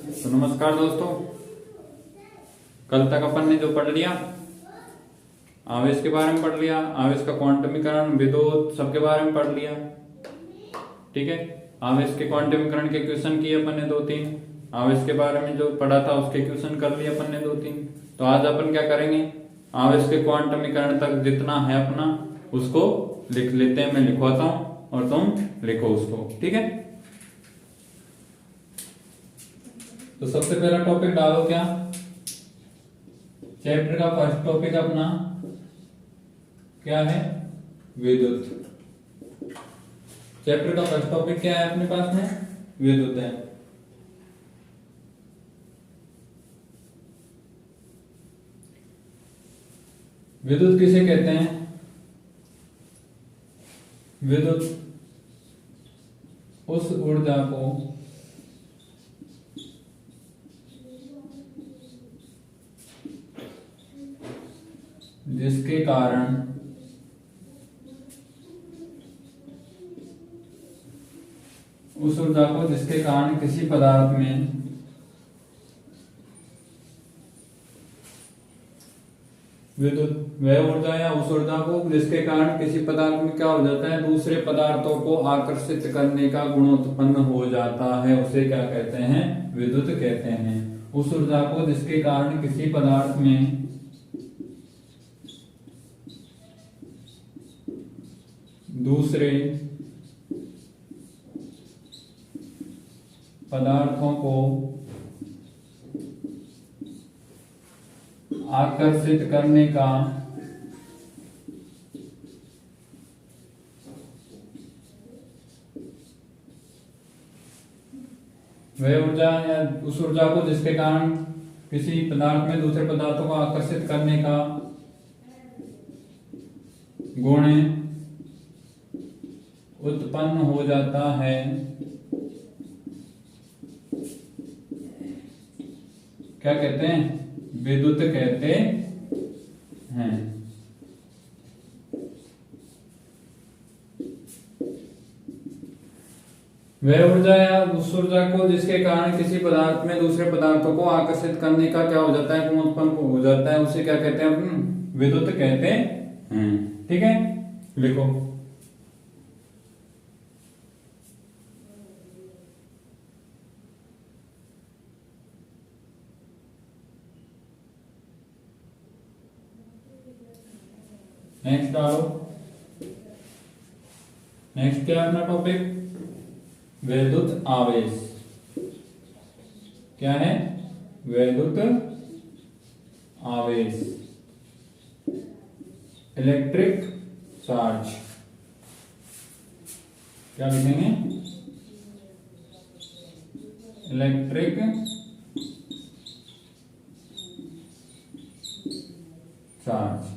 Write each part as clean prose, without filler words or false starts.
तो नमस्कार दोस्तों, कल तक अपन ने जो पढ़ लिया आवेश के बारे में पढ़ लिया, आवेश का क्वांटमीकरण, विद्युत सबके बारे में पढ़ लिया। ठीक है, आवेश के क्वांटमीकरण के क्वेश्चन किए अपन ने 2-3, आवेश के बारे में जो पढ़ा था उसके क्वेश्चन कर लिए अपन ने 2-3। तो आज अपन क्या करेंगे, आवेश के क्वांटमीकरण तक जितना है अपना उसको लिख लेते हैं। मैं लिखवाता हूं और तुम लिखो उसको। ठीक है, तो सबसे पहला टॉपिक डालो क्या, चैप्टर का फर्स्ट टॉपिक अपना क्या है, विद्युत। चैप्टर का फर्स्ट टॉपिक क्या है अपने पास में, विद्युत है। विद्युत किसे कहते हैं, विद्युत उस ऊर्जा को जिसके कारण किसी पदार्थ में विद्युत वह ऊर्जा या उस ऊर्जा को जिसके कारण किसी पदार्थ में क्या हो जाता है, दूसरे पदार्थों को आकर्षित करने का गुण उत्पन्न हो जाता है, उसे क्या कहते हैं, विद्युत कहते हैं। उस ऊर्जा को जिसके कारण किसी पदार्थ में दूसरे पदार्थों को आकर्षित करने का वह ऊर्जा या उस ऊर्जा को जिसके कारण किसी पदार्थ में दूसरे पदार्थों को आकर्षित करने का गुण उत्पन्न हो जाता है, क्या कहते हैं, विद्युत कहते हैं। वह ऊर्जा या उस ऊर्जा को जिसके कारण किसी पदार्थ में दूसरे पदार्थों को आकर्षित करने का क्या हो जाता है, गुण उत्पन्न हो जाता है, उसे क्या कहते हैं, अपन विद्युत कहते हैं। ठीक है, लिखो। नेक्स्ट डालो। नेक्स्ट क्या है अपना टॉपिक, वैद्युत आवेश। क्या है, वैद्युत आवेश, इलेक्ट्रिक चार्ज। क्या लिखेंगे, इलेक्ट्रिक चार्ज।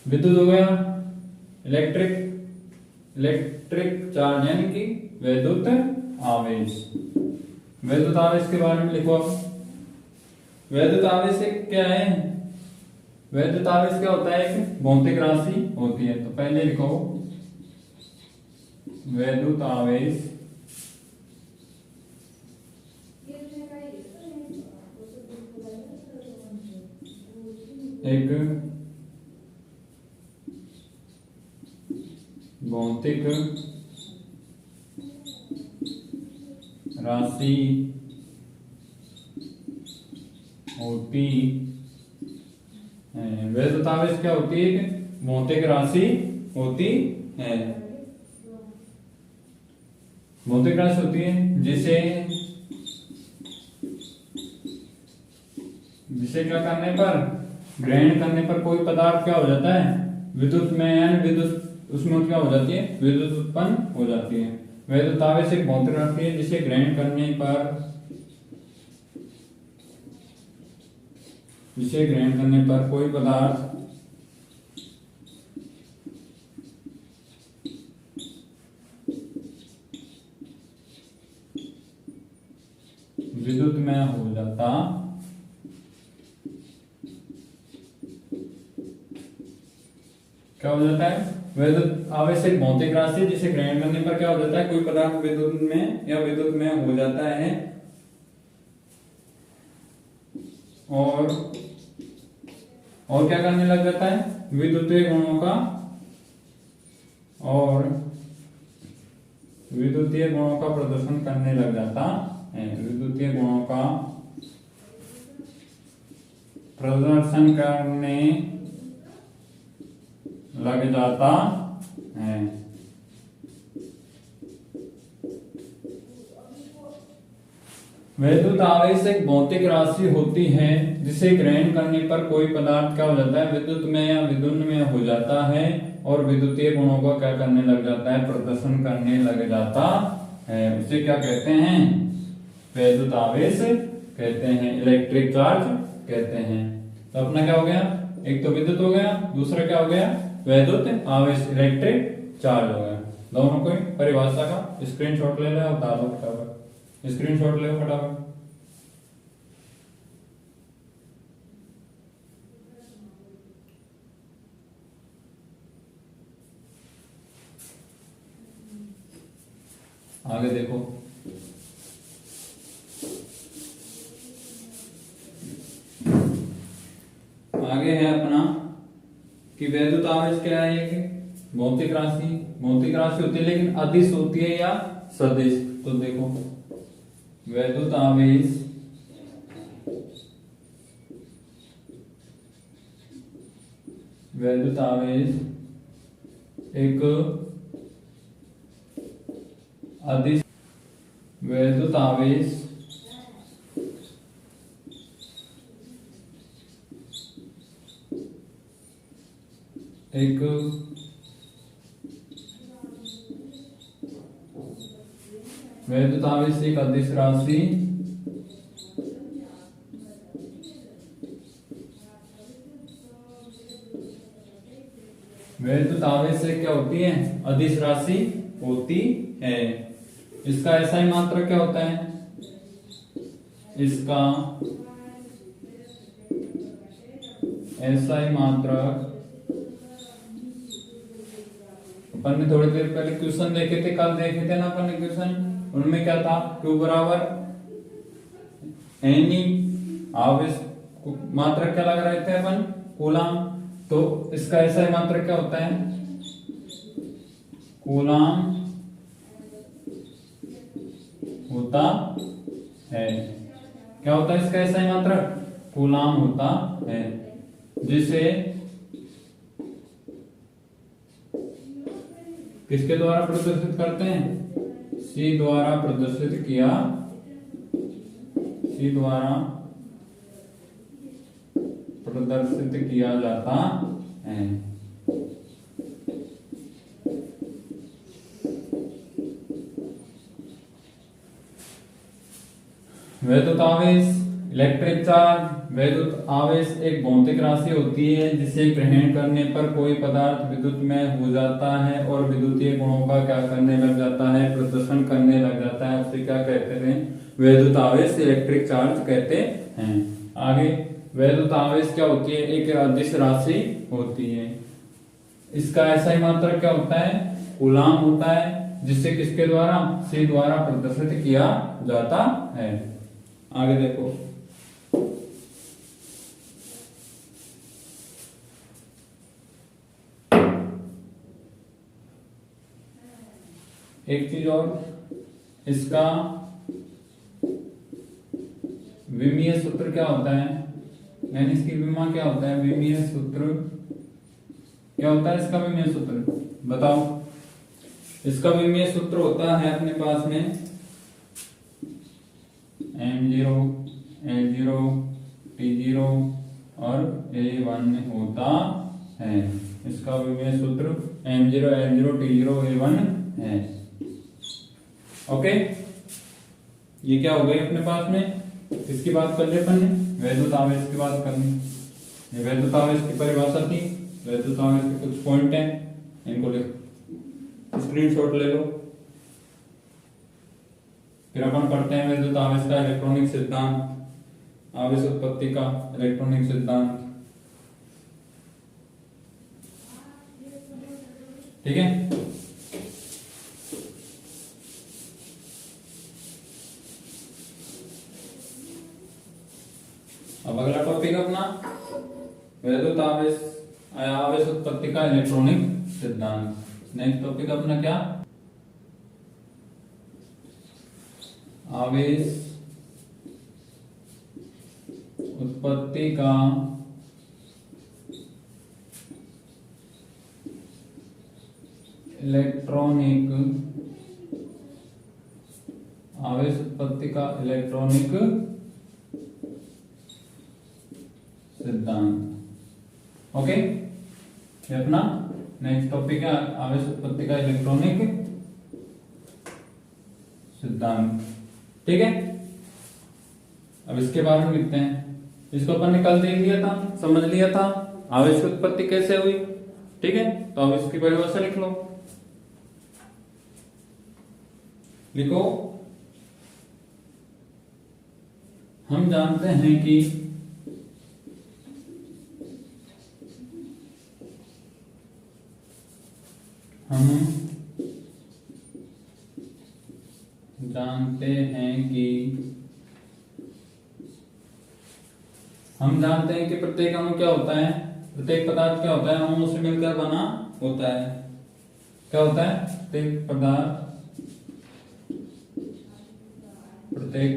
विद्युत हो गया, इलेक्ट्रिक चार्ज यानी कि वैद्युत आवेश। वैद्युत आवेश के बारे में लिखो अब। वैद्युत आवेश क्या है, वैद्युत आवेश क्या होता है, एक भौतिक राशि होती है। तो पहले लिखो, वैद्युत आवेश एक भौतिक राशि होती है। वैद्युत आवेश क्या होती है, भौतिक राशि होती है। भौतिक राशि होती है जिसे क्या करने पर, ग्रहण करने पर कोई पदार्थ क्या हो जाता है, विद्युत में यानी विद्युत उसमें क्या हो जाती है, विद्युत उत्पन्न हो जाती है। वैद्युत आवेश एक भौतिक राशि है जिसे ग्रहण करने पर कोई पदार्थ विद्युत में हो जाता क्या हो जाता है, वैद्युत आवेश एक भौतिक राशि है जिसे ग्रहण करने पर क्या हो जाता है, कोई पदार्थ विद्युत में या विद्युत में हो जाता है और क्या करने लग जाता है, विद्युतीय गुणों का प्रदर्शन करने लग जाता है। विद्युतीय गुणों का प्रदर्शन करने लग जाता है। वैद्युत आवेश एक भौतिक राशि होती है जिसे ग्रहण करने पर कोई पदार्थ क्या हो जाता है, विद्युत में या विद्युत में हो जाता है और विद्युतीय गुणों का क्या करने लग जाता है, प्रदर्शन करने लग जाता है। उसे क्या कहते हैं, वैद्युत आवेश कहते हैं, इलेक्ट्रिक चार्ज कहते हैं। तो अपना क्या हो गया, एक तो विद्युत हो गया, दूसरा क्या हो गया, वैद्युत आवेश, इलेक्ट्रिक चार्ज हो गया। दोनों को परिभाषा का स्क्रीनशॉट ले लो और बता दो फटाफट, स्क्रीनशॉट ले लो फटाफट। आगे देखो, आगे है अपना कि वैद्युत आवेश क्या है, एक भौतिक राशि होती है लेकिन अदिश होती है या सदिश। तो देखो वैद्युत आवेश एक अदिश, वैद्युत आवेश एक अदिश राशि वैद्युत आवेश से क्या होती है, अदिश राशि होती है। इसका ऐसा ही मात्रक क्या होता है, इसका ऐसा ही मात्रक अपन ने थोड़ी देर पहले क्वेश्चन देखे थे, कल देखे थे ना अपन ने क्वेश्चन, उनमें क्या था, Q बराबर एनी आवेश मात्रक क्या लग रहे थे अपन, कूलाम। तो इसका ऐसा ही मात्रक क्या होता है, कूलाम होता है। क्या होता है इसका ऐसा ही मात्रक, कूलाम होता है, जिसे किसके द्वारा प्रदर्शित करते हैं, C द्वारा प्रदर्शित किया जाता है। वैद्युत आवेश, इलेक्ट्रिक चार्ज। वैद्युत आवेश एक भौतिक राशि होती है जिसे ग्रहण करने पर कोई पदार्थ विद्युत में हो जाता है और विद्युतीय गुणों का क्या करने लग जाता है, प्रदर्शन करने लग जाता है। उसे क्या कहते हैं, वैद्युत आवेश, इलेक्ट्रिक चार्ज कहते हैं। आगे वैद्युत आवेश क्या होती है, एक अदिश राशि होती है। इसका ऐसा ही मात्रक क्या होता है, कूलाम होता है, जिससे किसके द्वारा, C द्वारा प्रदर्शित किया जाता है। आगे देखो, एक चीज और, इसका विमीय सूत्र क्या होता है, यानी इसकी विमा क्या होता है, विमीय सूत्र क्या होता है, इसका विमीय सूत्र बताओ। इसका विमीय सूत्र होता है अपने पास में M0, L0, T0 और A1 होता है। इसका विमीय सूत्र M0, L0, T0, A1 है। ओके, ये क्या हो गई अपने पास में, किसकी बात कर रहे अपन ने, वैद्युत आवेश की बात करनी। ये वैद्युत आवेश की परिभाषा थी, वैद्युत आवेश के कुछ पॉइंट हैं, इनको लिख स्क्रीनशॉट ले लो। फिर अपन पढ़ते हैं वैद्युत आवेश का इलेक्ट्रॉनिक सिद्धांत, आवेश उत्पत्ति का इलेक्ट्रॉनिक सिद्धांत। ठीक है। अब अगला टॉपिक अपना वैद्युत आवेश उत्पत्ति का इलेक्ट्रॉनिक सिद्धांत। नेक्स्ट टॉपिक अपना क्या, आवेश उत्पत्ति का इलेक्ट्रॉनिक, आवेश उत्पत्ति का इलेक्ट्रॉनिक सिद्धांत। ओके, ये अपना नेक्स्ट टॉपिक है, आवेश उत्पत्ति का इलेक्ट्रॉनिक सिद्धांत। ठीक है, अब इसके बारे में लिखते हैं। इसको अपन ने कल देख लिया था, समझ लिया था आवेश की उत्पत्ति कैसे हुई। ठीक है, तो अब इसकी परिभाषा लिख लो। लिखो, हम जानते हैं कि हम जानते हैं कि प्रत्येक अणु क्या होता है, प्रत्येक पदार्थ क्या होता है, अणुओं से मिलकर बना होता है। क्या होता है, प्रत्येक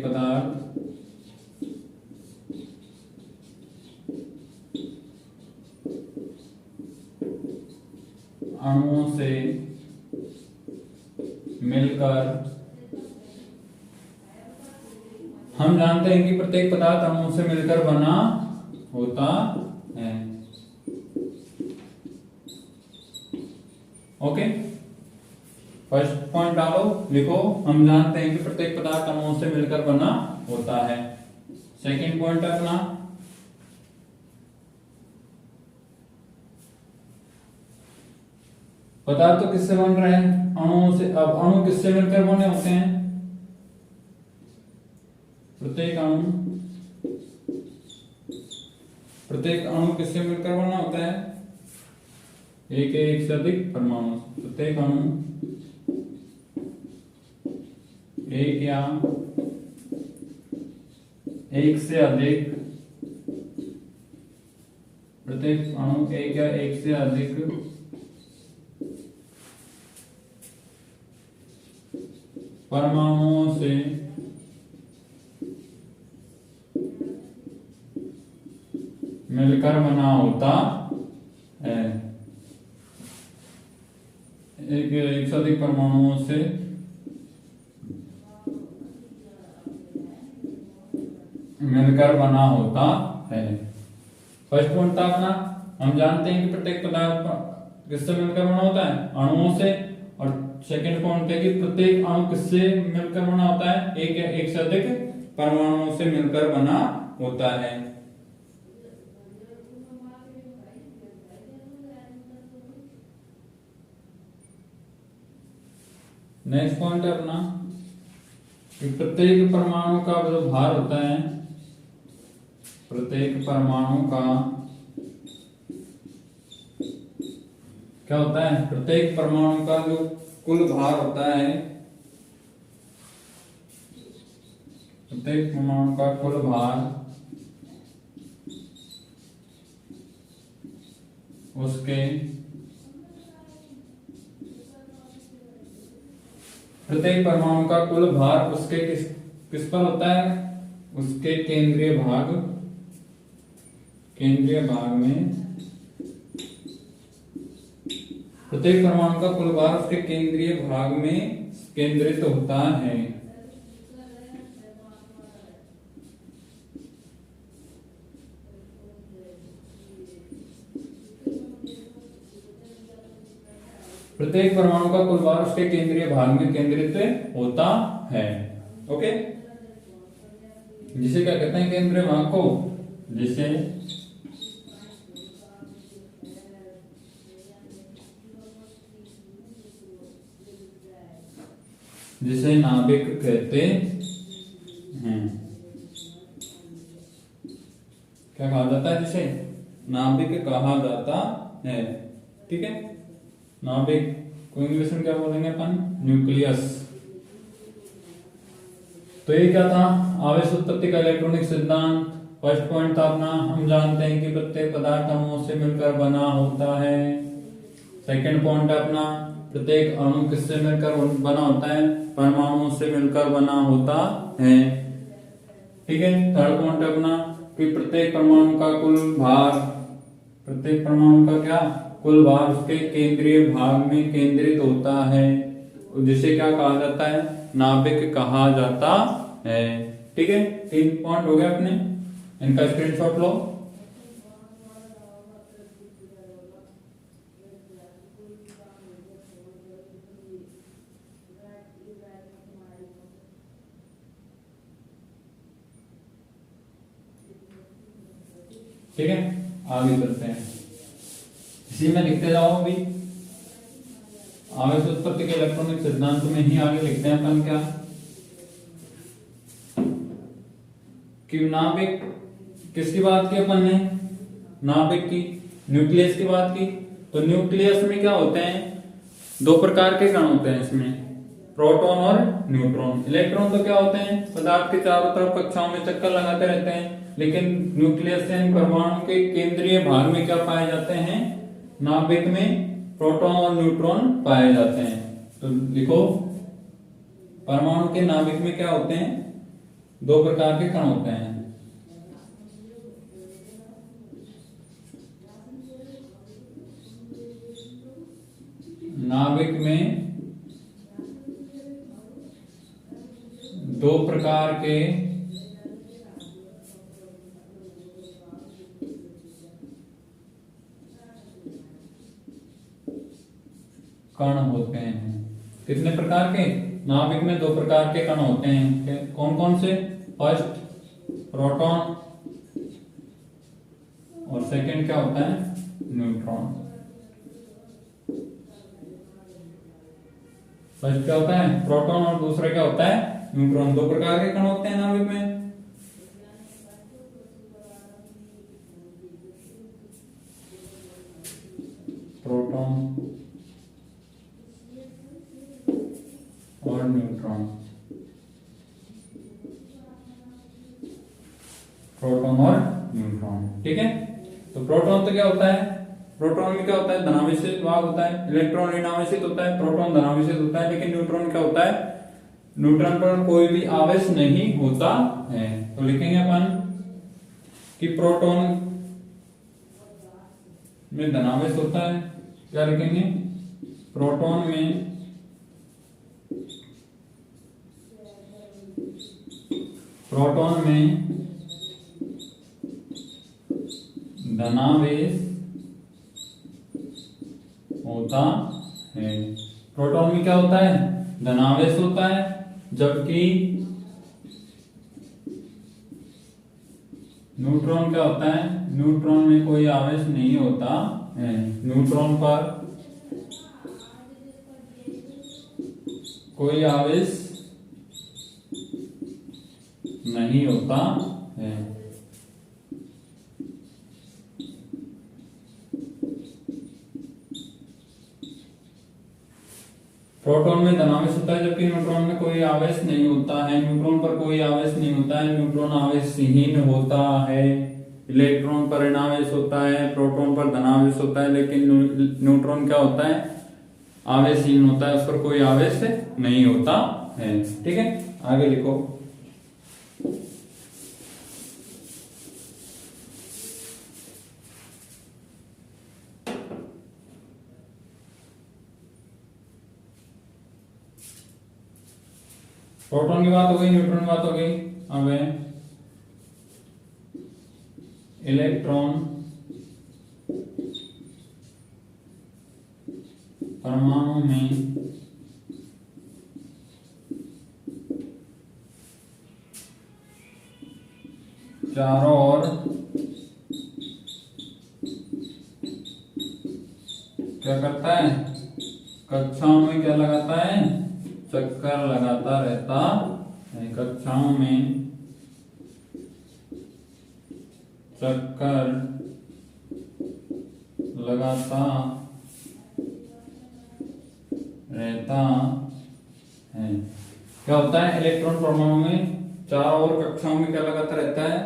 पदार्थ अणुओं से मिलकर, हम जानते हैं कि प्रत्येक पदार्थ अणुओं से मिलकर बना होता है। ओके, फर्स्ट पॉइंट डालो, लिखो, हम जानते हैं कि प्रत्येक पदार्थ अणुओं से मिलकर बना होता है। सेकंड पॉइंट अपना, पदार्थ तो किससे बन रहे हैं, अणुओं से। अब अणु किससे मिलकर बने होते हैं, प्रत्येक अणु किससे मिलकर बना होता है, एक से अधिक परमाणु। प्रत्येक अणु एक या एक से अधिक, प्रत्येक अणु एक या एक से अधिक परमाणुओं से मिलकर बना होता है। एक से अधिक परमाणुओं से मिलकर बना होता है। फर्स्ट पॉइंट था अपना, हम जानते हैं कि प्रत्येक पदार्थ किससे मिलकर बना होता है, अणुओं से। और सेकंड पॉइंट है कि प्रत्येक अणु किससे मिलकर बना होता है, एक या एक से अधिक परमाणुओं से मिलकर बना होता है। नेक्स्ट पॉइंट है अपना कि प्रत्येक परमाणु का जो भार होता है, प्रत्येक परमाणु का क्या होता है, प्रत्येक परमाणु का जो कुल भार होता है, प्रत्येक परमाणु का कुल भार उसके, प्रत्येक परमाणु का कुल भार उसके किस पर होता है, उसके केंद्रीय भाग में। प्रत्येक परमाणु का कुल भार उसके केंद्रीय भाग में केंद्रित होता है। प्रत्येक परमाणु का कुल भार उसके केंद्रीय भाग में केंद्रित होता है। ओके, जिसे क्या कहते हैं, केंद्रीय भाग को, जिसे नाभिक कहते हैं। क्या कहा जाता है, जिसे नाभिक कहा जाता है। ठीक है, नाभिक को इंग्लिश में क्या बोलेंगे अपन, न्यूक्लियस। तो ये क्या था, आवेश उत्पत्ति का इलेक्ट्रॉनिक सिद्धांत। फर्स्ट पॉइंट था अपना, हम जानते हैं कि प्रत्येक पदार्थ अणुओं से मिलकर बना होता है। सेकंड पॉइंट है अपना, प्रत्येक अणु किससे मिलकर बना होता है, परमाणुओं से मिलकर बना होता है। ठीक है। थर्ड पॉइंट है अपना कि प्रत्येक परमाणु का कुल भार, प्रत्येक परमाणु का क्या, कुल भार उसके केंद्रीय भाग में केंद्रित होता है, जिसे क्या कहा जाता है, नाभिक कहा जाता है। ठीक है। 3 पॉइंट हो गए अपने, इनका स्क्रीनशॉट लो। ठीक है, आगे चलते हैं, इसी में लिखते जाओ। अभी आवेश उत्पत्ति के इलेक्ट्रॉनिक सिद्धांत में ही आगे लिखते हैं अपन क्या, कि नाभिक, किसकी बात की अपन ने, नाभिक की, न्यूक्लियस की बात की। तो न्यूक्लियस में क्या होते हैं, 2 प्रकार के कण होते हैं इसमें, प्रोटॉन और न्यूट्रॉन। इलेक्ट्रॉन तो क्या होते हैं, पदार्थ के चारों तरफ कक्षाओं में चक्कर लगाते रहते हैं, लेकिन न्यूक्लियस यानी परमाणु के केंद्रीय भाग में क्या पाए जाते हैं, नाभिक में प्रोटॉन और न्यूट्रॉन पाए जाते हैं। तो लिखो, परमाणु के नाभिक में क्या होते हैं, 2 प्रकार के कण होते हैं। नाभिक में 2 प्रकार के कण होते हैं। कितने प्रकार के, नाभिक में 2 प्रकार के कण होते हैं। कौन कौन से, फर्स्ट प्रोटॉन और सेकंड क्या होता है, न्यूट्रॉन। फर्स्ट क्या होता है, प्रोटॉन, और दूसरा क्या होता है, न्यूट्रॉन। 2 प्रकार के कण होते हैं नाभिक में। प्रोटॉन और न्यूट्रॉन, प्रोटॉन और न्यूट्रॉन। ठीक है। तो प्रोटॉन तो क्या होता है, प्रोटॉन में क्या होता है, धनावेशित भाग होता है, इलेक्ट्रॉन ऋणावेशित होता है, प्रोटॉन धनावेशित होता है। लेकिन न्यूट्रॉन क्या होता है, न्यूट्रॉन पर कोई भी आवेश नहीं होता है। तो लिखेंगे अपन कि प्रोटॉन में धनावेश होता है। क्या लिखेंगे, प्रोटॉन में धनावेश होता है। प्रोटॉन में क्या होता है, धनावेश होता है, जबकि न्यूट्रॉन क्या होता है, न्यूट्रॉन में कोई आवेश नहीं होता है। न्यूट्रॉन पर कोई आवेश नहीं होता है। प्रोटॉन में धनावेश होता है, जबकि न्यूट्रॉन में कोई आवेश नहीं होता है। न्यूट्रॉन पर कोई आवेश नहीं होता है, न्यूट्रॉन आवेशहीन होता है। इलेक्ट्रॉन पर ऋणावेश होता है, प्रोटॉन पर धनावेश होता है, लेकिन न्यूट्रॉन क्या होता है, आवेशहीन होता है, उस पर कोई आवेश नहीं होता है। ठीक है, आगे लिखो। प्रोटॉन की बात हो गई, न्यूट्रॉन की बात हो गई। अब इलेक्ट्रॉन परमाणु में चारों ओर क्या करता है, कक्षाओं में क्या लगाता है, चक्कर लगाता रहता है। कक्षाओं में चक्कर लगाता रहता है। क्या होता है, इलेक्ट्रॉन परमाणु में चारों ओर कक्षाओं में क्या लगाता रहता है,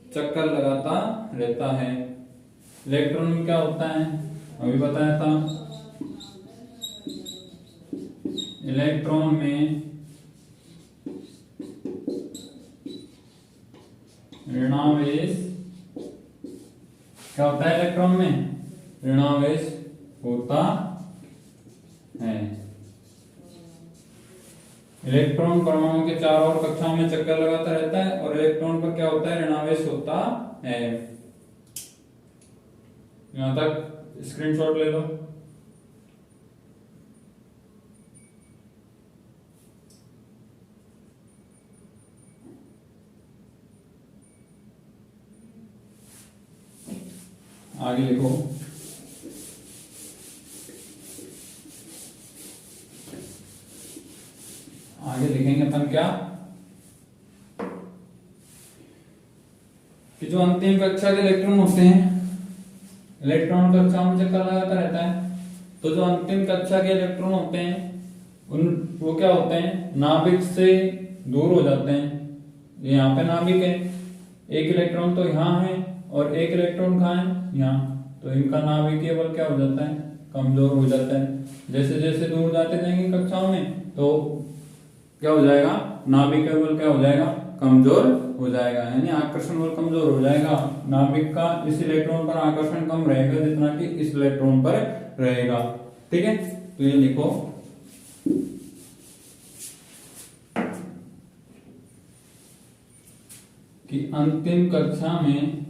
चक्कर लगाता रहता है। इलेक्ट्रॉन में क्या होता है, अभी बताया था, इलेक्ट्रॉन में ऋणावेश क्या होता है, इलेक्ट्रॉन में ऋणावेश होता है। इलेक्ट्रॉन परमाणु के चारों ओर कक्षाओं में चक्कर लगाता रहता है और इलेक्ट्रॉन पर क्या होता है, ऋणावेश होता है। यहां तक स्क्रीनशॉट ले लो। आगे लिखो, आगे लिखेंगे अपन क्या, कि जो अंतिम कक्षा के इलेक्ट्रॉन होते हैं, इलेक्ट्रॉन कक्षाओं में चक्कर लगाता रहता है, तो जो अंतिम कक्षा के इलेक्ट्रॉन होते हैं उन वो क्या होते हैं, नाभिक से दूर हो जाते हैं। यहाँ पे नाभिक है, एक इलेक्ट्रॉन तो यहाँ है और एक इलेक्ट्रॉन कहाँ है, यहाँ, तो इनका नाभिकीय बल क्या हो जाता है, कमजोर हो जाता है। जैसे जैसे दूर जाते जाएंगे कक्षाओं में तो क्या हो जाएगा, नाभिकीय बल क्या हो जाएगा, कमजोर हो जाएगा, यानी आकर्षण बल कमजोर हो जाएगा। नाभिक का इस इलेक्ट्रॉन पर आकर्षण कम रहेगा जितना कि इस इलेक्ट्रॉन पर रहेगा। ठीक है, तो ये लिखो, कि अंतिम कक्षा में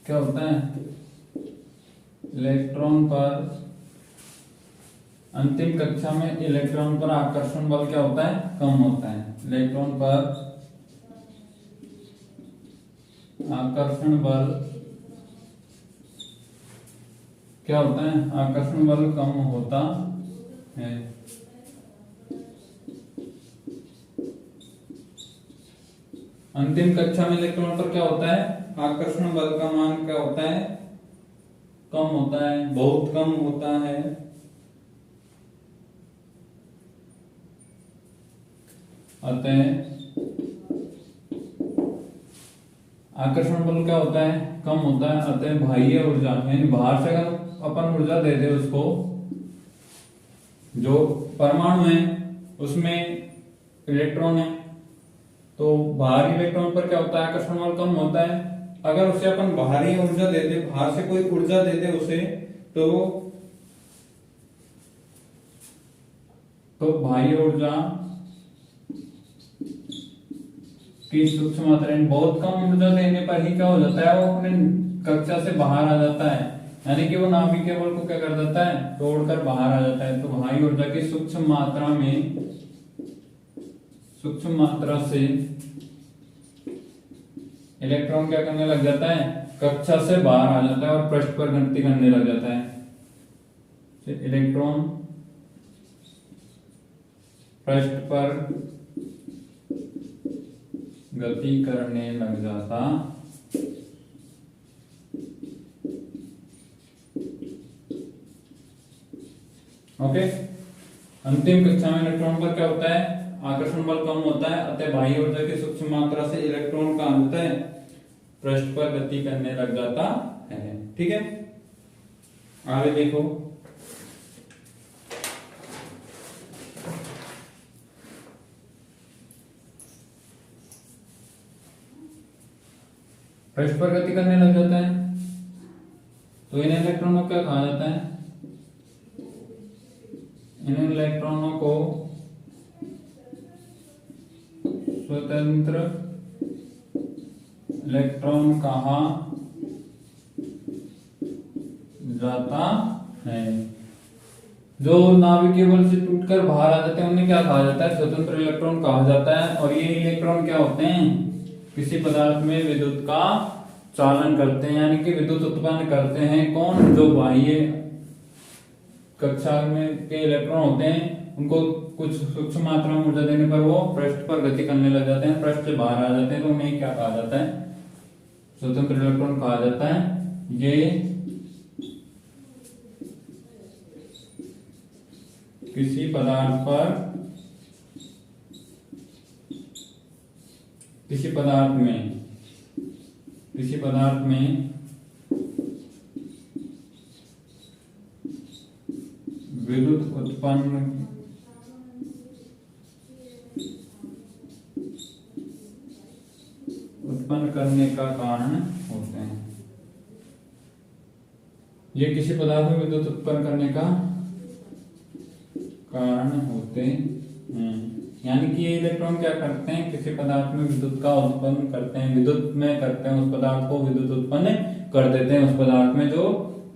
क्या होता है, इलेक्ट्रॉन पर, अंतिम कक्षा में इलेक्ट्रॉन पर आकर्षण बल क्या होता है, कम होता है। इलेक्ट्रॉन पर आकर्षण बल क्या होता है, आकर्षण बल कम होता है। अंतिम कक्षा में इलेक्ट्रॉन पर क्या होता है, आकर्षण बल का मान क्या होता है, कम होता है, बहुत कम होता है। अतः आकर्षण बल क्या होता है, कम होता है। अतः बाह्य ऊर्जा, यानी बाहर से अगर अपन ऊर्जा दे दे उसको, जो परमाणु है उसमें इलेक्ट्रॉन है, तो बाहरी इलेक्ट्रॉन पर क्या होता है, आकर्षण बल कम होता है। अगर उसे अपन बाहरी ऊर्जा दे दे, बाहर से कोई ऊर्जा दे दे उसे, तो बाह्य ऊर्जा की सूक्ष्म मात्रा, बहुत कम ऊर्जा देने पर ही क्या हो जाता है, वो अपने कक्षा से बाहर आ जाता है, यानी कि वो नाभिकीय बल को क्या कर देता है, तोड़कर बाहर आ जाता है। तो बाह्य ऊर्जा की सूक्ष्म मात्रा से इलेक्ट्रॉन क्या करने लग जाता है, कक्षा से बाहर आ जाता है और पृष्ठ पर गति करने लग जाता है। इलेक्ट्रॉन पृष्ठ पर गति करने लग जाता ओके। अंतिम कक्षा में इलेक्ट्रॉन पर क्या होता है, आकर्षण बल कम होता है, अतः बाह्य ऊर्जा की सूक्ष्म मात्रा से इलेक्ट्रॉन का अंतः पृष्ठ पर गति करने लग जाता है। ठीक है, आगे देखो, पृष्ठ पर गति करने लग जाता है, तो इन इलेक्ट्रॉनों को क्या कहा जाता है, इन इलेक्ट्रॉनों को स्वतंत्र इलेक्ट्रॉन कहा जाता है। जो नाभिकीय बल से टूटकर बाहर आ जाते हैं उन्हें क्या कहा जाता है, स्वतंत्र इलेक्ट्रॉन कहा जाता है। और ये इलेक्ट्रॉन क्या होते हैं, किसी पदार्थ में विद्युत का चालन करते हैं, यानी कि विद्युत उत्पन्न करते हैं। कौन, जो बाह्य कक्षा में के इलेक्ट्रॉन होते हैं उनको कुछ सूक्ष्म मात्रा में ऊर्जा देने पर वो पृष्ठ पर गति करने लग जाते हैं, पृष्ठ से बाहर आ जाते हैं, तो उन्हें क्या कहा जाता है? स्वतंत्र इलेक्ट्रॉन कहा जाता है। ये किसी पदार्थ में विद्युत उत्पन्न करने का कारण होते हैं। ये किसी पदार्थ में विद्युत उत्पन्न करने का कारण होते हैं। यानी कि ये इलेक्ट्रॉन क्या करते हैं? किसी पदार्थ में विद्युत का उत्पन्न करते हैं, विद्युत में करते हैं, उस पदार्थ को विद्युत उत्पन्न कर देते हैं। उस पदार्थ में जो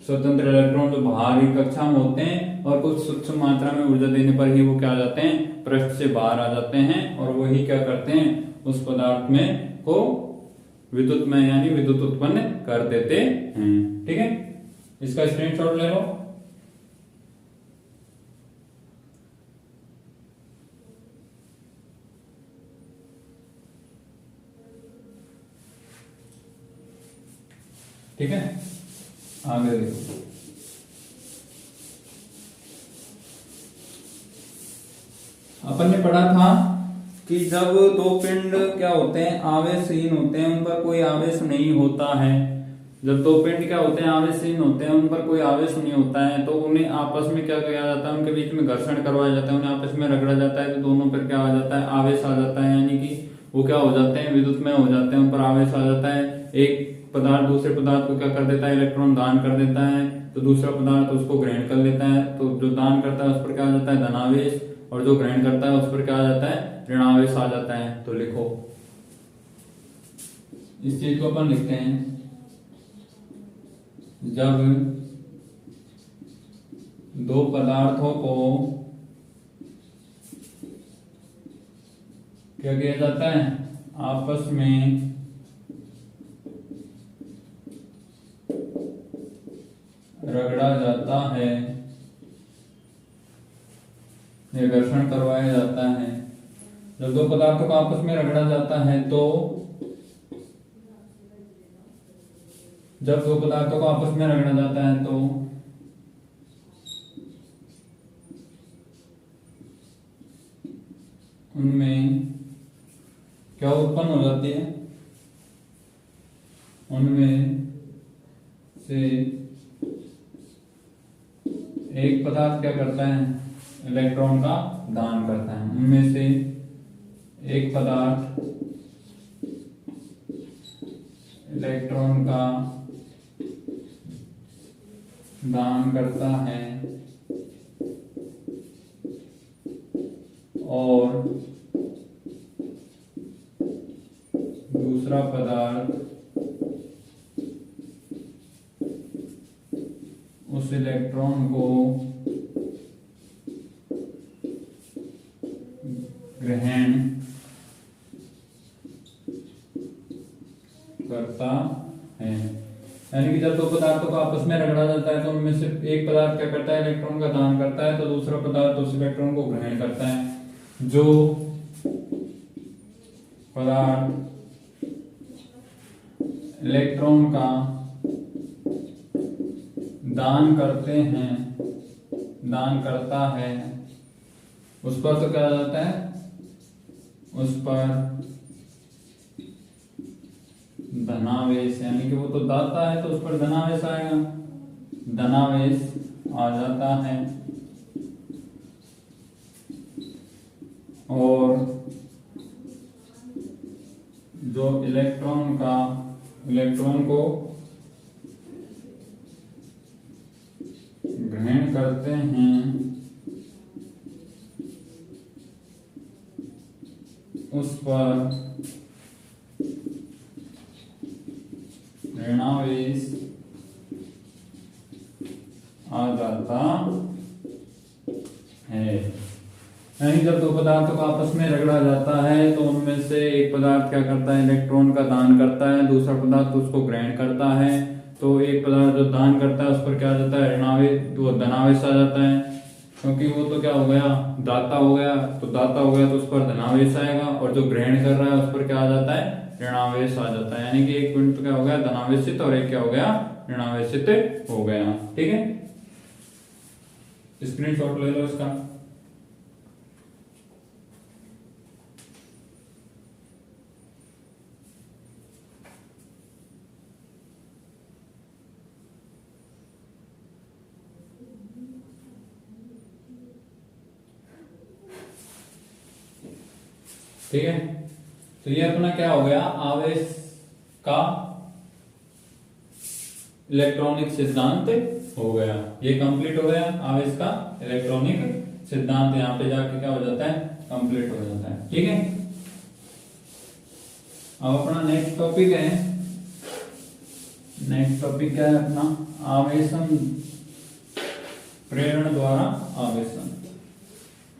स्वतंत्र इलेक्ट्रॉन जो बाहरी कक्षा में होते हैं और कुछ सूक्ष्म मात्रा में ऊर्जा देने पर ही वो क्या आ जाते हैं? पृष्ठ से बाहर आ जाते हैं, और वही क्या करते हैं? उस पदार्थ में को विद्युत में यानी विद्युत उत्पन्न कर देते हैं। ठीक है, इसका स्क्रीनशॉट ले लो। ठीक है, आगे देखो। अपन ने पढ़ा था कि जब दो पिंड क्या होते हैं? आवेशहीन होते हैं, उन पर कोई आवेश नहीं होता है। जब दो पिंड क्या होते हैं? आवेशहीन होते हैं, उन पर कोई आवेश नहीं होता है, तो उन्हें आपस में क्या किया जाता है? उनके बीच में घर्षण करवाया जाता है, उन्हें आपस में रगड़ा जाता है, तो दोनों पर क्या आ जाता है? आवेश आ जाता है, यानी कि वो क्या हो जाते हैं? विद्युत में हो जाते हैं, उन पर आवेश आ जाता है। एक पदार्थ दूसरे पदार्थ को क्या कर देता है? इलेक्ट्रॉन दान कर देता है, तो दूसरा पदार्थ उसको ग्रहण कर लेता है, तो जो दान करता है उस पर क्या आ जाता है? धनावेश, और जो ग्रहण करता है उस पर क्या आ जाता है? ऋणावेश आ जाता है। तो लिखो, इस चीज को अपन लिखते हैं, जब दो पदार्थों को क्या किया जाता है? आपस में रगड़ा जाता है या घर्षण करवाया जाता है। जब दो पदार्थों को आपस में रगड़ा जाता है तो जब दो पदार्थों को आपस में रगड़ा जाता है तो उनमें क्या उत्पन्न हो जाती है? उनमें से एक पदार्थ क्या करता है? इलेक्ट्रॉन का दान करता है। उनमें से एक पदार्थ इलेक्ट्रॉन का दान करता है और दूसरा पदार्थ उस इलेक्ट्रॉन को ग्रहण करता है। यानी कि जब दो पदार्थों को आपस में रगड़ा जाता है तो उनमें से एक पदार्थ क्या करता है? इलेक्ट्रॉन का दान करता है, तो दूसरा पदार्थ उस इलेक्ट्रॉन को ग्रहण करता है। जो पदार्थ इलेक्ट्रॉन का दान करता है उस पर तो क्या जाता है? उस पर धनावेश, यानी कि वो तो दाता है तो उस पर धनावेश आएगा, धनावेश आ जाता है। और जो इलेक्ट्रॉन को ग्रहण करते हैं उस पर ऋणावेश आ जाता है। यानी जब दो पदार्थों को आपस में रगड़ा जाता है तो उनमें से एक पदार्थ क्या करता है? इलेक्ट्रॉन का दान करता है, दूसरा पदार्थ उसको ग्रहण करता है। तो एक पदार्थ जो दान करता है उस पर क्या आ जाता है? ऋणावेश, वो धनावेश आ जाता है। क्योंकि वो तो क्या हो गया, दाता हो गया, तो दाता हो गया तो उस पर धनावेश आएगा, और जो ग्रहण कर रहा है उस पर क्या आ जाता है, ऋणावेश आ जाता है। यानी कि एक पिंड तो क्या हो गया, धनावेशित, और एक क्या हो गया, ऋणावेशित हो गया। ठीक है, स्क्रीनशॉट ले लो इसका। ठीक है, तो ये अपना क्या हो गया, आवेश का इलेक्ट्रॉनिक सिद्धांत हो गया। ये कंप्लीट हो गया, आवेश का इलेक्ट्रॉनिक सिद्धांत यहाँ पे जाके क्या हो जाता है, कंप्लीट हो जाता है। ठीक है, अब अपना नेक्स्ट टॉपिक है, नेक्स्ट टॉपिक क्या है अपना, आवेशन, प्रेरण द्वारा आवेशन।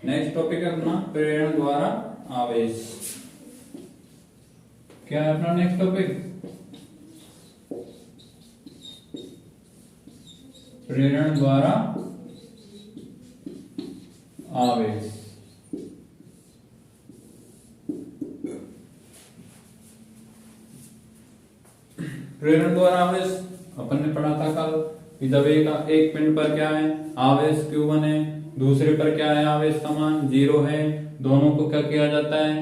नेक्स्ट टॉपिक है अपना प्रेरण द्वारा आवेश। क्या है अपना नेक्स्ट टॉपिक, प्रेरण द्वारा आवेश। प्रेरण द्वारा आवेश अपन ने पढ़ा था कल कि जब एक पिंड पर क्या है, आवेश Q1 है, दूसरे पर क्या है, आवेश समान 0 है, दोनों को क्या किया जाता है,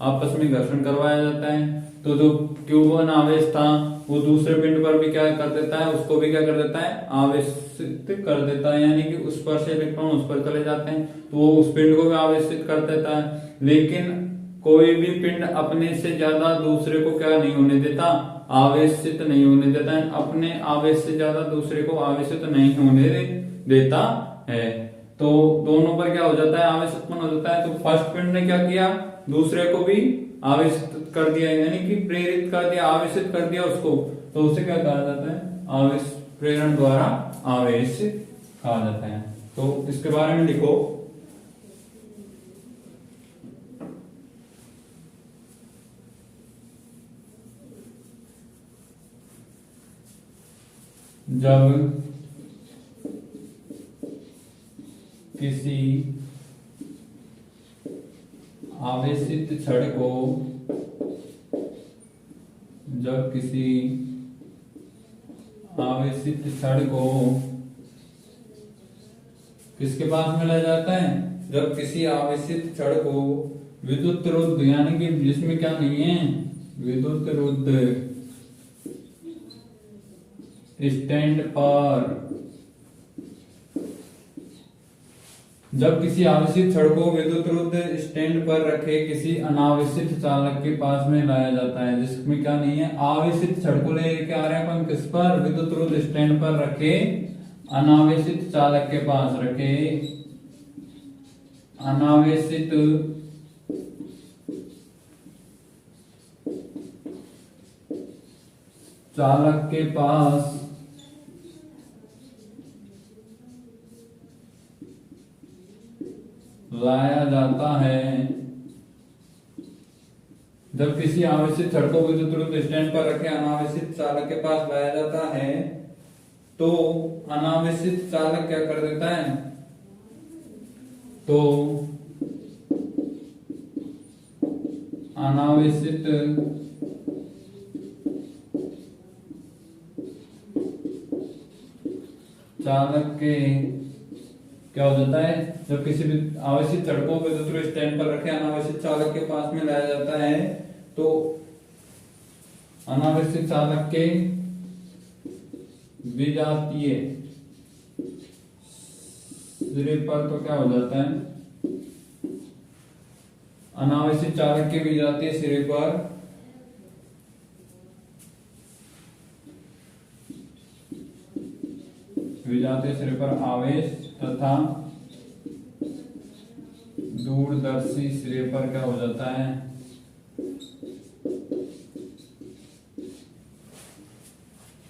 आपस में घर्षण करवाया जाता है। तो जो Q1 आवेश था वो दूसरे पिंड पर भी क्या कर देता है, उसको भी क्या कर देता है, आवेशित कर देता है। यानी कि उस पर से इलेक्ट्रॉन उस पर चले जाते हैं, तो वो उस पिंड को भी आवेशित कर देता है। लेकिन कोई भी पिंड अपने से ज्यादा दूसरे को क्या नहीं होने देता, आवेशित नहीं होने देता है। अपने आवेश से ज्यादा दूसरे को आवेशित नहीं होने देता है। तो दोनों पर क्या हो जाता है, आवेश उत्पन्न हो जाता है। तो फर्स्ट पिंड ने क्या किया, दूसरे को भी आवेशित कर दिया, यानी कि प्रेरित कर दिया, आवेशित कर दिया उसको, तो उसे क्या कहा जाता है, आवेश, प्रेरण द्वारा आवेश कहा जाता है। तो इसके बारे में लिखो, जब किसी आवेशित छड़ को, जब किसी आवेशित छड़ को किसके पास में लाया जाता है, जब किसी आवेशित छड़ को विद्युत रुद्ध, यानी कि जिसमें क्या नहीं है, विद्युत रुद्ध स्टैंड पर, जब किसी आवेशित छड़ को विद्युत रुद्ध स्टैंड पर रखे किसी अनावेशित चालक के पास में लाया जाता है, जिसमें क्या नहीं है, आवेशित छड़ को लेके आ रहे हैं अपन किस पर, विद्युत रुद्ध स्टैंड पर रखे अनावेशित चालक के पास, रखे अनावेशित चालक के पास लाया जाता है। जब किसी आवेशित छड़ को विद्युत रुद्ध स्टैंड पर रखे अनावेशित चालक के पास लाया जाता है, तो अनावेशित चालक क्या कर देता है, तो अनावेशित चालक के क्या हो जाता है, जब किसी भी आवेशित छड़ को विद्युत रुद्ध स्टैंड पर रखे अनावेशित चालक के पास में लाया जाता है, तो अनावेशित चालक के विजातीय सिरे पर तो क्या हो जाता है, अनावेशित चालक के विजातीय सिरे पर विजातीय सिरे पर आवेश तथा दूरदर्शी सिरे पर क्या हो जाता है,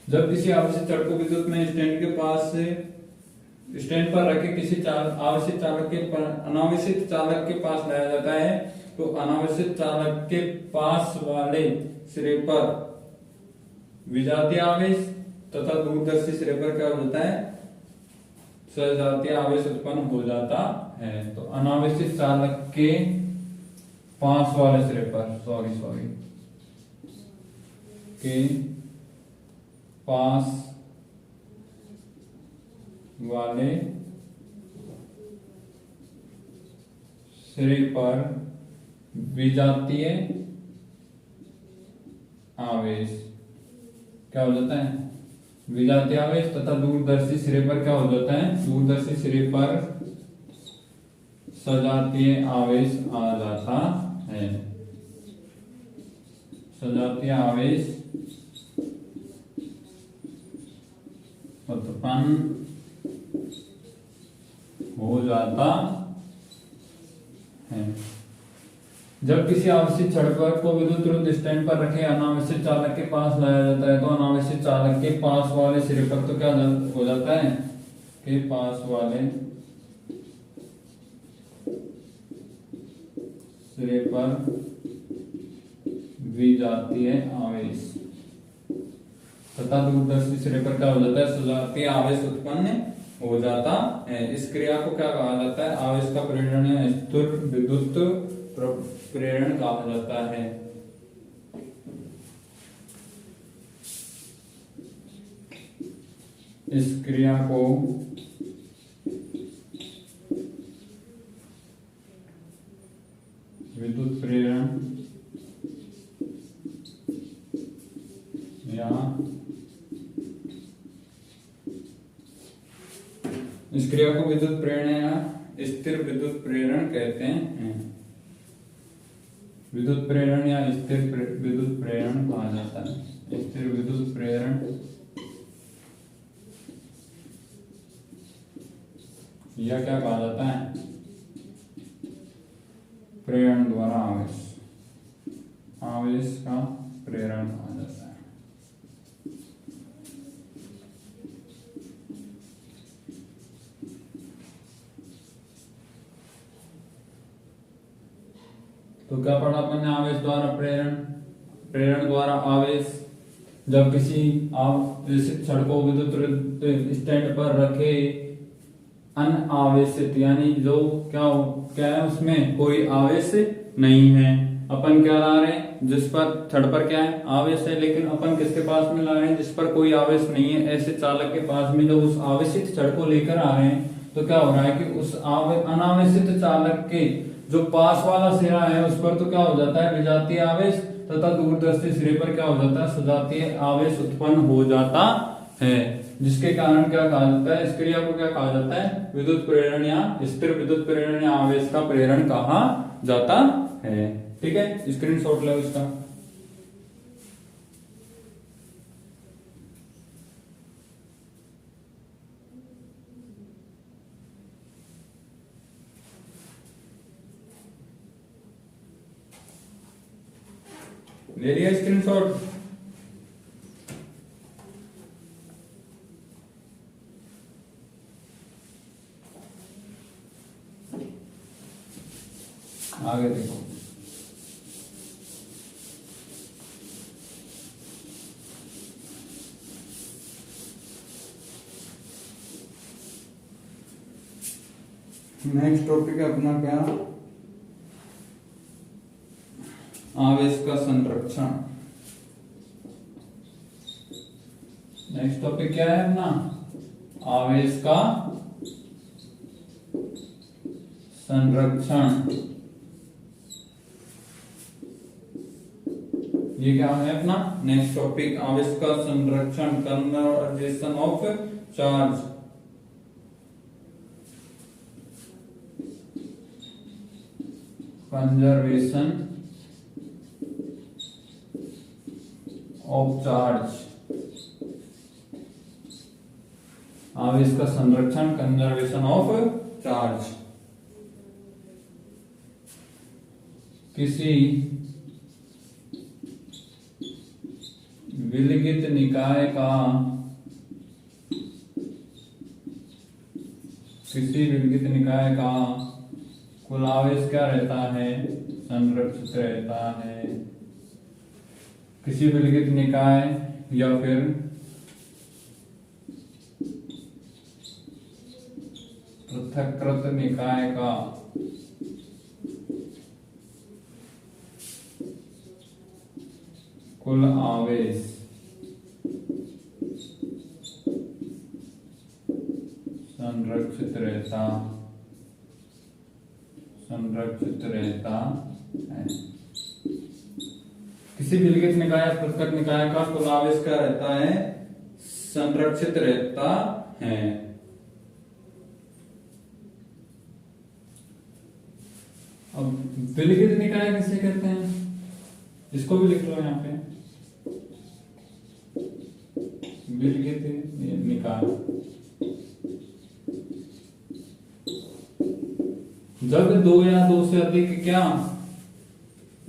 जब किसी आवेशित छड़ को विद्युत में स्टैंड के पास से स्टैंड पर रखे किसी आवेशित चालक के अनावेशित चालक के पास लाया जाता है, तो अनावेशित चालक के पास वाले सिरे पर विजातीय आवेश तथा दूरदर्शी सिरे पर क्या हो जाता है, सजातीय आवेश उत्पन्न हो जाता है। तो अनावेशित चालक के पास वाले सिरे पर सॉरी के पास वाले सिरे पर विजातीय आवेश क्या हो जाता है, विजातीय आवेश, तथा दूरदर्शी सिरे पर क्या हो जाता है, दूरदर्शी सिरे पर सजातीय आवेश आ जाता है। सजातीय आवेश उत्पन्न हो जाता है। जब किसी आवश्यक छड़ पर को विद्युत रुद्ध स्टैंड पर रखे अनावश्यक चालक के पास लाया जाता है तो अनावश्यक चालक के पास वाले सिरे पर तो क्या हो जाता है, के पास वाले सिरे पर विजातीय आवेश तथा दूरदर्शी सिरे पर क्या हो जाता है, सजातीय आवेश उत्पन्न हो जाता है। इस क्रिया को क्या कहा जाता है, आवेश का प्रेरण या स्थिर विद्युत प्रेरण कहा जाता है। इस क्रिया को विद्युत प्रेरण या इस क्रिया को विद्युत प्रेरण या स्थिर विद्युत प्रेरण कहते हैं। विद्युत प्रेरण या स्थिर विद्युत प्रेरण कहा जाता है। स्थिर विद्युत प्रेरण या क्या कहा जाता है, प्रेरण द्वारा आवेश, आवेश का प्रेरण कहा जाता है। तो क्या पढ़ा अपन ने, आवेश द्वारा प्रेरण, प्रेरण द्वारा आवेश। जब किसी छड़ को विद्युत स्टैंड पर रखे अनावेशित यानी जो क्या है उसमें कोई आवेश नहीं है, अपन क्या ला रहे हैं, जिस पर छड़ पर क्या है आवेश है, लेकिन अपन किसके पास में ला रहे हैं, जिस पर कोई आवेश नहीं है, ऐसे चालक के पास में जब उस आवेशित छड़ को लेकर आ रहे हैं तो क्या हो रहा है कि उस अनावेशित चालक के जो पास वाला सिरा है उस पर तो क्या हो जाता है, विजातीय आवेश, तथा दूरदर्शी सिरे पर क्या हो जाता है, सजातीय आवेश उत्पन्न हो जाता है। जिसके कारण क्या कहा जाता है, इस क्रिया को क्या कहा जाता है, विद्युत प्रेरण या स्थिर विद्युत प्रेरण या आवेश का प्रेरण कहा जाता है। ठीक है, स्क्रीनशॉट लो इसका। ले लिया स्क्रीनशॉट। आगे देखो, नेक्स्ट टॉपिक है अपना क्या, आवेश का संरक्षण। नेक्स्ट टॉपिक क्या है अपना, आवेश का संरक्षण। ये क्या है अपना नेक्स्ट टॉपिक, आवेश का संरक्षण, conservation of charge. Conservation of charge, आवेश का संरक्षण, कंजर्वेशन ऑफ चार्ज। किसी विलगित निकाय का, किसी विलगित निकाय का कुल आवेश क्या रहता है, संरक्षित रहता है। किसी विलगित निकाय या फिर पृथकृत निकाय का कुल आवेश संरक्षित रहता है। किसी विलगित निकाय या पृथक निकाय का कुल आवेश क्या रहता है? संरक्षित रहता है। अब विलगित निकाय किसे कहते हैं? इसको भी लिख लो यहाँ पे, विलगित निकाय। जब दो या दो से अधिक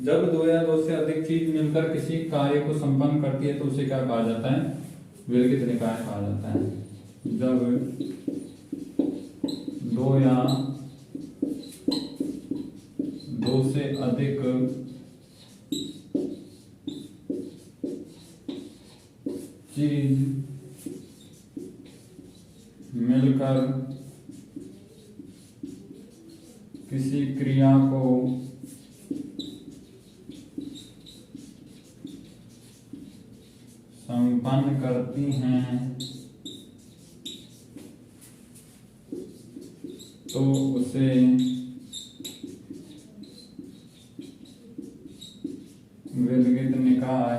जब दो या दो से अधिक चीज मिलकर किसी कार्य को संपन्न करती है तो उसे क्या कहा जाता है? विलगित निकाय कहा जाता है। जब दो या दो से अधिक चीज मिलकर किसी क्रिया को संपन्न करती हैं तो उसे विलगित निकाय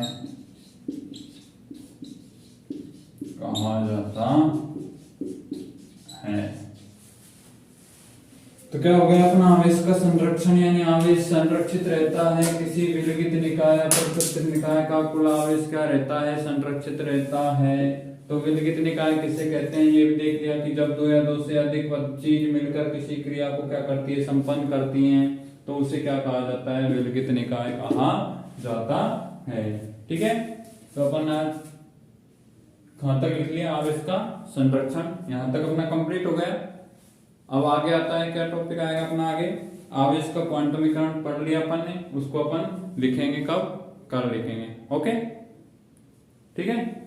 कहा जाता है। तो क्या हो गया अपना आवेश का संरक्षण, यानी आवेश संरक्षित रहता है। किसी विलगित निकाय या पृथक निकाय का कुल आवेश क्या रहता है? संरक्षित रहता है। तो विलगित निकाय किसे कहते हैं ये भी देख लिया कि जब दो या दो से अधिक चीज मिलकर किसी क्रिया को क्या करती है? संपन्न करती हैं तो उसे क्या कहा जाता है? विलगित निकाय कहा जाता है। ठीक है, तो अपन कहां तक लिख लिया? आवेश का संरक्षण। यहां तक अपना कंप्लीट हो गया। अब आगे आता है, क्या टॉपिक आएगा अपना आगे? आवेश का क्वांटमीकरण पढ़ लिया अपन ने, उसको अपन लिखेंगे कब? कल लिखेंगे। ओके, ठीक है।